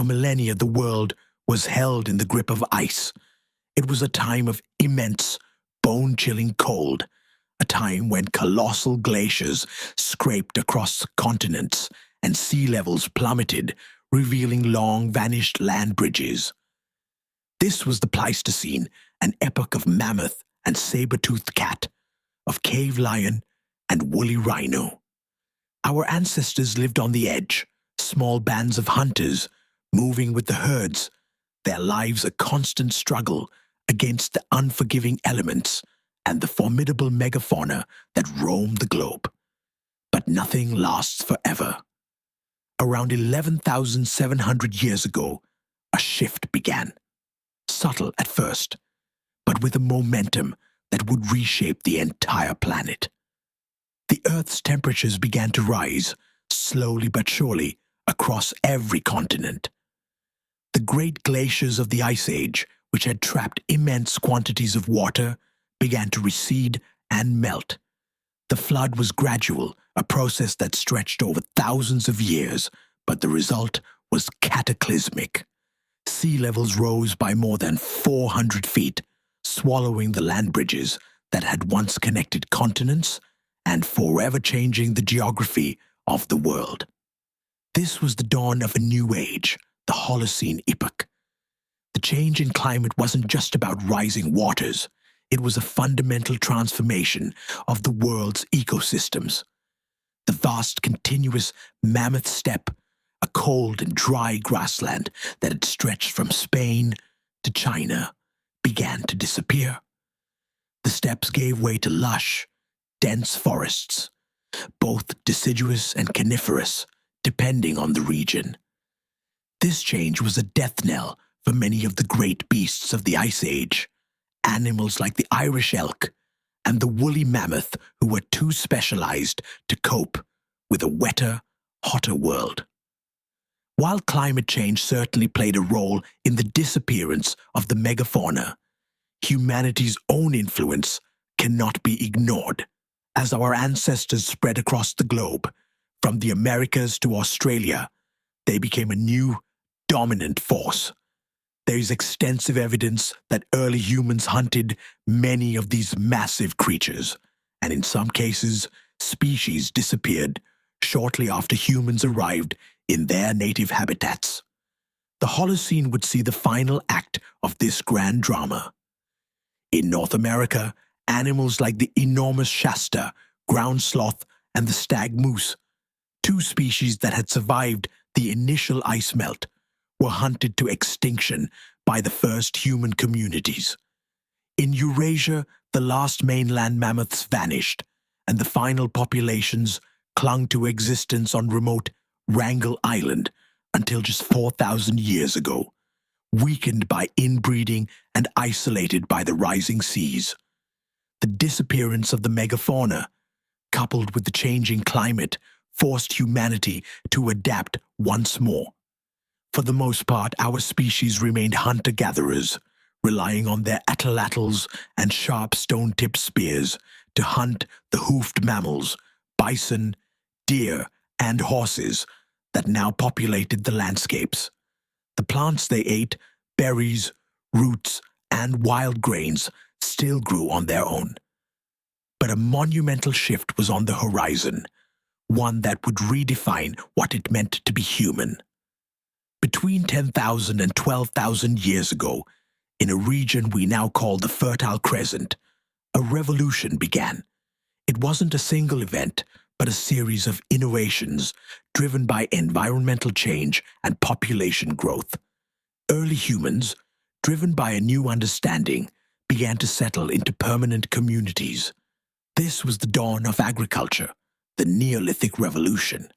For millennia, the world was held in the grip of ice. It was a time of immense, bone-chilling cold, a time when colossal glaciers scraped across continents and sea levels plummeted, revealing long-vanished land bridges. This was the Pleistocene, an epoch of mammoth and saber-toothed cat, of cave lion and woolly rhino. Our ancestors lived on the edge, small bands of hunters, moving with the herds, their lives a constant struggle against the unforgiving elements and the formidable megafauna that roamed the globe. But nothing lasts forever. Around 11,700 years ago, a shift began. Subtle at first, but with a momentum that would reshape the entire planet. The Earth's temperatures began to rise, slowly but surely, across every continent. The great glaciers of the Ice Age, which had trapped immense quantities of water, began to recede and melt. The flood was gradual, a process that stretched over thousands of years, but the result was cataclysmic. Sea levels rose by more than 400 feet, swallowing the land bridges that had once connected continents and forever changing the geography of the world. This was the dawn of a new age, the Holocene epoch. The change in climate wasn't just about rising waters. It was a fundamental transformation of the world's ecosystems. The vast, continuous mammoth steppe, a cold and dry grassland that had stretched from Spain to China, began to disappear. The steppes gave way to lush, dense forests, both deciduous and coniferous, depending on the region. This change was a death knell for many of the great beasts of the Ice Age, animals like the Irish elk and the woolly mammoth who were too specialized to cope with a wetter, hotter world. While climate change certainly played a role in the disappearance of the megafauna, humanity's own influence cannot be ignored. As our ancestors spread across the globe, from the Americas to Australia, they became a new, dominant force. There is extensive evidence that early humans hunted many of these massive creatures, and in some cases, species disappeared shortly after humans arrived in their native habitats. The Holocene would see the final act of this grand drama. In North America, animals like the enormous Shasta, ground sloth, and the stag moose, two species that had survived the initial ice melt, were hunted to extinction by the first human communities. In Eurasia, the last mainland mammoths vanished, and the final populations clung to existence on remote Wrangel Island until just 4,000 years ago, weakened by inbreeding and isolated by the rising seas. The disappearance of the megafauna, coupled with the changing climate, forced humanity to adapt once more. For the most part, our species remained hunter-gatherers, relying on their atlatls and sharp stone-tipped spears to hunt the hoofed mammals, bison, deer, and horses that now populated the landscapes. The plants they ate, berries, roots, and wild grains, still grew on their own. But a monumental shift was on the horizon, one that would redefine what it meant to be human. Between 10,000 and 12,000 years ago, in a region we now call the Fertile Crescent, a revolution began. It wasn't a single event, but a series of innovations driven by environmental change and population growth. Early humans, driven by a new understanding, began to settle into permanent communities. This was the dawn of agriculture, the Neolithic Revolution.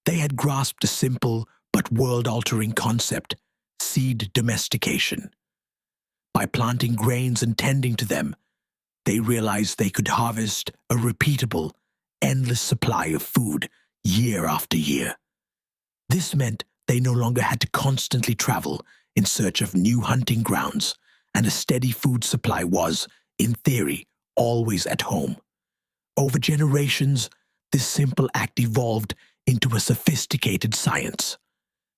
They had grasped a simple but world-altering concept: seed domestication. By planting grains and tending to them, they realized they could harvest a repeatable, endless supply of food year after year. This meant they no longer had to constantly travel in search of new hunting grounds, and a steady food supply was, in theory, always at home. Over generations, this simple act evolved into a sophisticated science.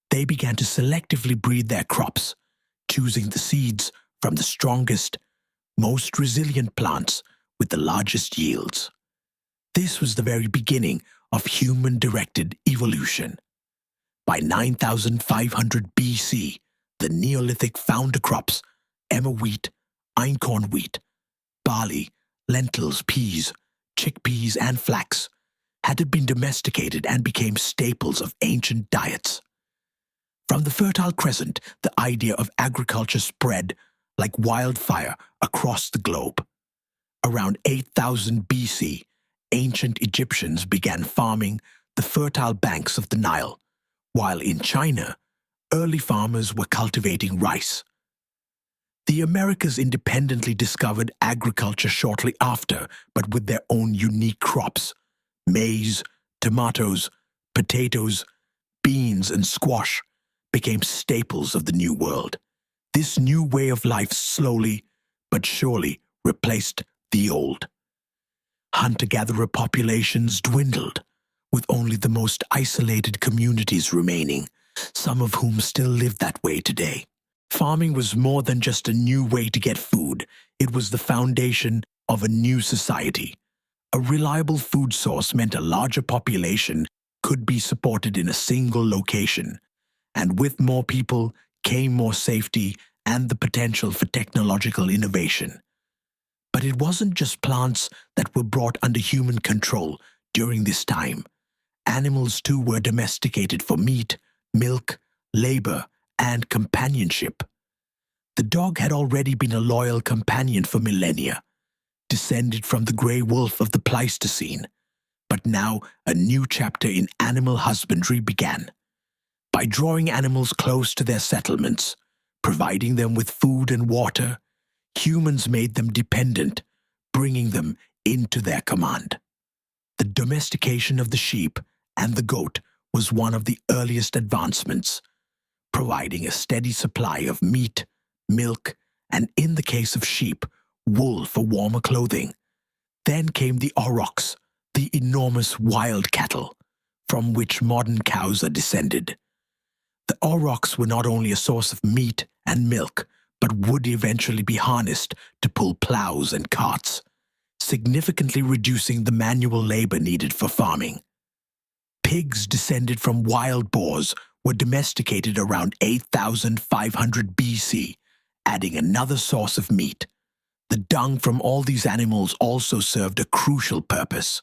They began to selectively breed their crops, choosing the seeds from the strongest, most resilient plants with the largest yields. This was the very beginning of human-directed evolution. By 9500 BC, the Neolithic founder crops, emmer wheat, einkorn wheat, barley, lentils, peas, chickpeas, and flax, had been domesticated and became staples of ancient diets. From the Fertile Crescent, the idea of agriculture spread like wildfire across the globe. Around 8000 BC, ancient Egyptians began farming the fertile banks of the Nile, while in China, early farmers were cultivating rice. The Americas independently discovered agriculture shortly after, but with their own unique crops: maize, tomatoes, potatoes, beans, and squash became staples of the New World. This new way of life slowly but surely replaced the old. Hunter-gatherer populations dwindled, with only the most isolated communities remaining, some of whom still live that way today. Farming was more than just a new way to get food. It was the foundation of a new society. A reliable food source meant a larger population could be supported in a single location, and with more people came more safety and the potential for technological innovation. But it wasn't just plants that were brought under human control during this time. Animals too were domesticated for meat, milk, labor, and companionship. The dog had already been a loyal companion for millennia, descended from the grey wolf of the Pleistocene. But now a new chapter in animal husbandry began. By drawing animals close to their settlements, providing them with food and water, humans made them dependent, bringing them into their command. The domestication of the sheep and the goat was one of the earliest advancements, providing a steady supply of meat, milk, and in the case of sheep, wool for warmer clothing. Then came the aurochs, the enormous wild cattle, from which modern cows are descended. The aurochs were not only a source of meat and milk, but would eventually be harnessed to pull plows and carts, significantly reducing the manual labor needed for farming. Pigs descended from wild boars were domesticated around 8500 BC, adding another source of meat. The dung from all these animals also served a crucial purpose,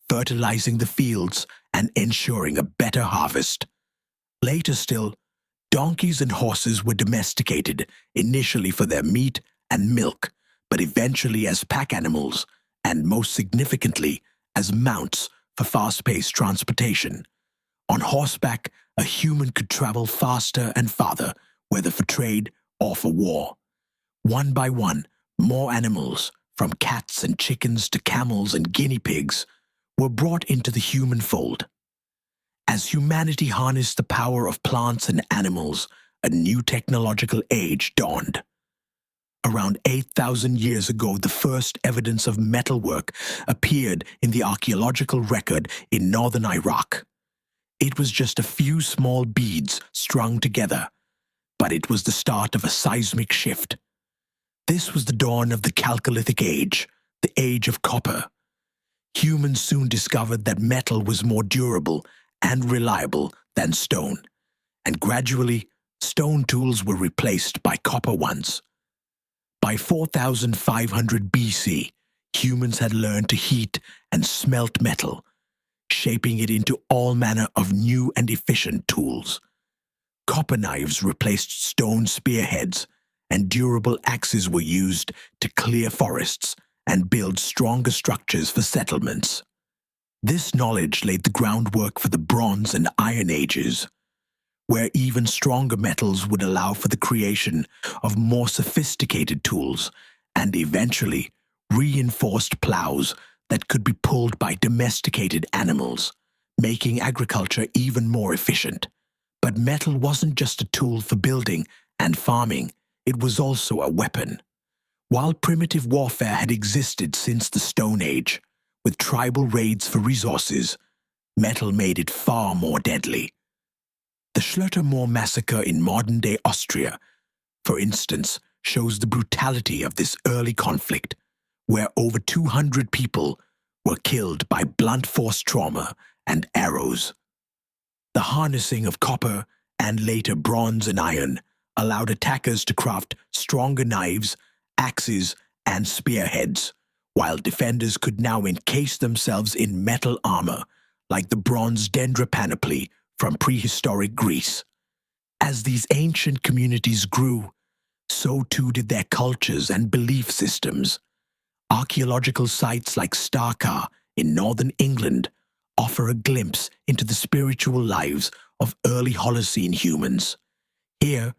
fertilizing the fields and ensuring a better harvest. Later still, donkeys and horses were domesticated, initially for their meat and milk, but eventually as pack animals, and most significantly, as mounts for fast-paced transportation. On horseback, a human could travel faster and farther, whether for trade or for war. One by one, more animals, from cats and chickens to camels and guinea pigs, were brought into the human fold. As humanity harnessed the power of plants and animals, a new technological age dawned. Around 8,000 years ago, the first evidence of metalwork appeared in the archaeological record in northern Iraq. It was just a few small beads strung together, but it was the start of a seismic shift. This was the dawn of the Chalcolithic Age, the age of copper. Humans soon discovered that metal was more durable and reliable than stone, and gradually, stone tools were replaced by copper ones. By 4500 BC, humans had learned to heat and smelt metal, shaping it into all manner of new and efficient tools. Copper knives replaced stone spearheads, and durable axes were used to clear forests and build stronger structures for settlements. This knowledge laid the groundwork for the Bronze and Iron Ages, where even stronger metals would allow for the creation of more sophisticated tools and eventually reinforced plows that could be pulled by domesticated animals, making agriculture even more efficient. But metal wasn't just a tool for building and farming, it was also a weapon. While primitive warfare had existed since the Stone Age, with tribal raids for resources, metal made it far more deadly. The Schlottermoor massacre in modern-day Austria, for instance, shows the brutality of this early conflict, where over 200 people were killed by blunt force trauma and arrows. The harnessing of copper and later bronze and iron allowed attackers to craft stronger knives, axes, and spearheads, while defenders could now encase themselves in metal armor, like the bronze dendra panoply from prehistoric Greece. As these ancient communities grew, so too did their cultures and belief systems. Archaeological sites like Starkar in northern England offer a glimpse into the spiritual lives of early Holocene humans. Here,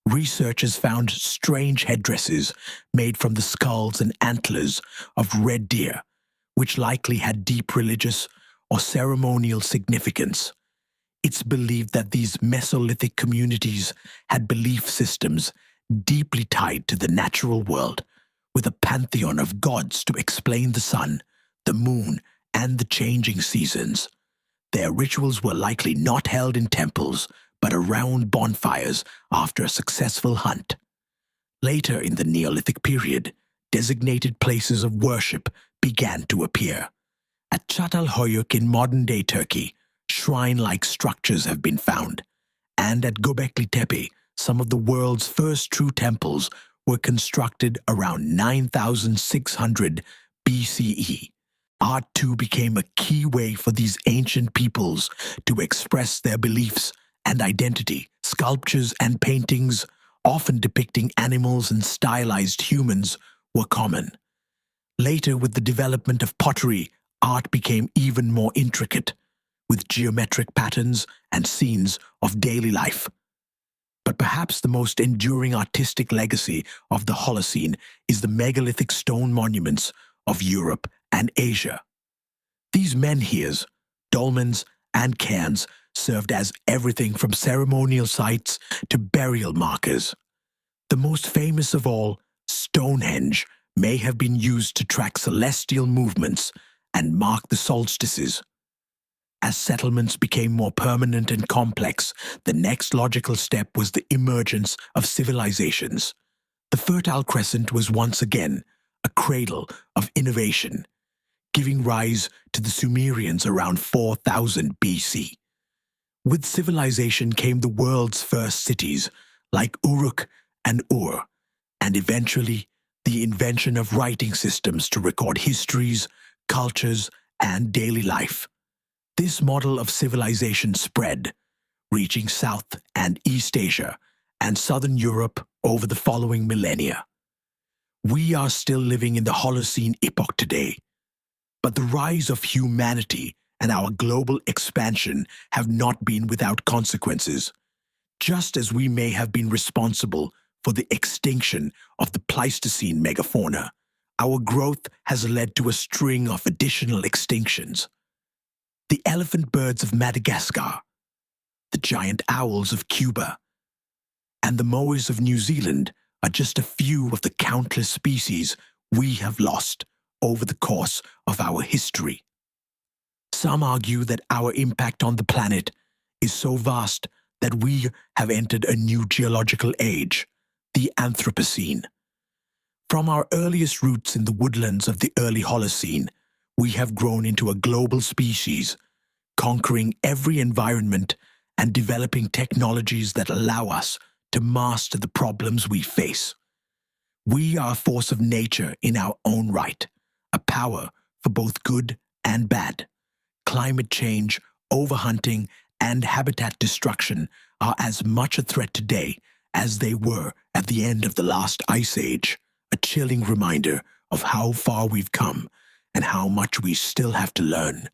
researchers found strange headdresses made from the skulls and antlers of red deer, which likely had deep religious or ceremonial significance. It's believed that these Mesolithic communities had belief systems deeply tied to the natural world, with a pantheon of gods to explain the sun, the moon, and the changing seasons. Their rituals were likely not held in temples, but around bonfires after a successful hunt. Later in the Neolithic period, designated places of worship began to appear. At Çatalhöyük in modern-day Turkey, shrine-like structures have been found, and at Göbekli Tepe, some of the world's first true temples were constructed around 9600 BCE. Art too became a key way for these ancient peoples to express their beliefs and identity. Sculptures and paintings, often depicting animals and stylized humans, were common. Later, with the development of pottery, art became even more intricate, with geometric patterns and scenes of daily life. But perhaps the most enduring artistic legacy of the Holocene is the megalithic stone monuments of Europe and Asia. These menhirs, dolmens, and cairns served as everything from ceremonial sites to burial markers. The most famous of all, Stonehenge, may have been used to track celestial movements and mark the solstices. As settlements became more permanent and complex, the next logical step was the emergence of civilizations. The Fertile Crescent was once again a cradle of innovation, giving rise to the Sumerians around 4000 BC. With civilization came the world's first cities, like Uruk and Ur, and eventually the invention of writing systems to record histories, cultures, and daily life. This model of civilization spread, reaching South and East Asia and Southern Europe over the following millennia. We are still living in the Holocene epoch today, but the rise of humanity and our global expansion have not been without consequences. Just as we may have been responsible for the extinction of the Pleistocene megafauna, our growth has led to a string of additional extinctions. The elephant birds of Madagascar, the giant owls of Cuba, and the moas of New Zealand are just a few of the countless species we have lost over the course of our history. Some argue that our impact on the planet is so vast that we have entered a new geological age, the Anthropocene. From our earliest roots in the woodlands of the early Holocene, we have grown into a global species, conquering every environment and developing technologies that allow us to master the problems we face. We are a force of nature in our own right, a power for both good and bad. Climate change, overhunting, and habitat destruction are as much a threat today as they were at the end of the last ice age, a chilling reminder of how far we've come and how much we still have to learn.